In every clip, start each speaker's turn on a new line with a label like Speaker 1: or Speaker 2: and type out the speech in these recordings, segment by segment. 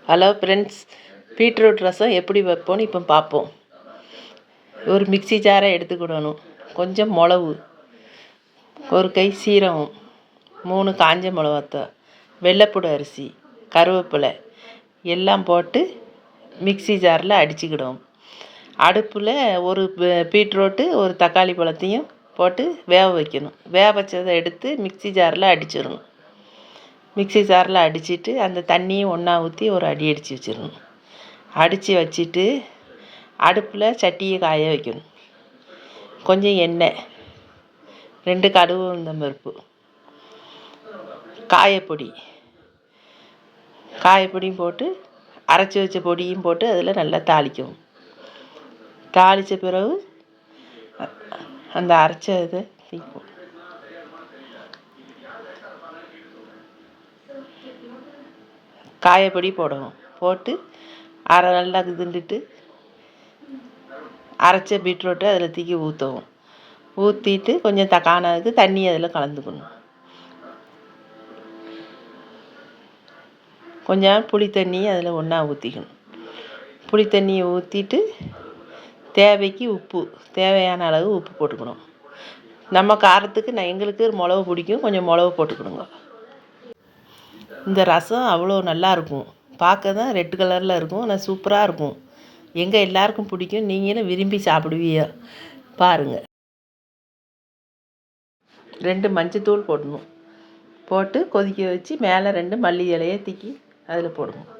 Speaker 1: Hello friends, beetroot ரசம் எப்படி வைப்போன்னு இப்போ பார்ப்போம். ஒரு மிக்ஸி ஜாரை எடுத்துக்கிடணும். கொஞ்சம் மிளகு, ஒரு கை சீரகம், 3 காஞ்ச மிளகாத்தூள், வெள்ளைப்பூடு அரிசி, கருவேப்பிலை எல்லாம் போட்டு மிக்ஸி ஜாரில் அடிச்சுக்கிடுவோம். அடுப்பில் ஒரு பீட்ரூட்டு ஒரு தக்காளி பழத்தையும் போட்டு வேக வைக்கணும். வேக வச்சதை எடுத்து மிக்ஸி ஜாரில் அடிச்சிடணும். மிக்ஸி ஜாரில் அடிச்சுட்டு அந்த தண்ணியும் ஒன்றா ஊற்றி ஒரு அடி அடித்து வச்சிடணும். அடித்து வச்சுட்டு அடுப்பில் சட்டியை காய வைக்கணும். கொஞ்சம் எண்ணெய், 2 கடுகு உளுந்தம் பருப்பு, காயப்பொடியும் போட்டு அரைச்சி வச்ச பொடியும் போட்டு அதில் நல்லா தாளிக்கணும். தாளித்த பிறகு அந்த அரைச்ச இதை தீக்கும். காயப்பொடி போடணும். போட்டு நல்லா கிண்டுட்டு அரைச்ச பீட்ரூட்டை அதில் தூக்கி ஊற்றவும். ஊற்றிட்டு கொஞ்சம் காணதுக்கு தண்ணி அதில் கலந்துக்கணும். கொஞ்சம் புளி தண்ணியை அதில் ஒன்றா ஊற்றிக்கணும். புளி தண்ணியை ஊற்றிட்டு தேவைக்கு உப்பு, தேவையான அளவு உப்பு போட்டுக்கணும். நம்ம காரத்துக்கு எங்களுக்கு மிளகு பிடிக்கும், கொஞ்சம் மிளகு போட்டுக்கணுங்க. இந்த ரசம் அவ்வளோ நல்லாயிருக்கும். பார்க்க தான் ரெட் கலரில் இருக்கும், ஆனால் சூப்பராக இருக்கும். எங்கள் எல்லாருக்கும் பிடிக்கும். நீங்களும் விரும்பி சாப்பிடுவீங்க, பாருங்கள். 2 மஞ்சத்தூள் போடணும். போட்டு கொதிக்க வச்சு மேலே 2 மல்லி இலையை தூக்கி அதில் போடணும்.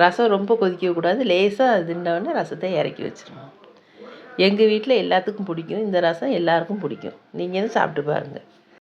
Speaker 1: ரசம் ரொம்ப கொதிக்கக்கூடாது, லேசாக தின்னோடனே ரசத்தை இறக்கி வச்சிடணும். எங்கள் வீட்டில் எல்லாத்துக்கும் பிடிக்கும். இந்த ரசம் எல்லாருக்கும் பிடிக்கும். நீங்களும் சாப்பிட்டு பாருங்கள்.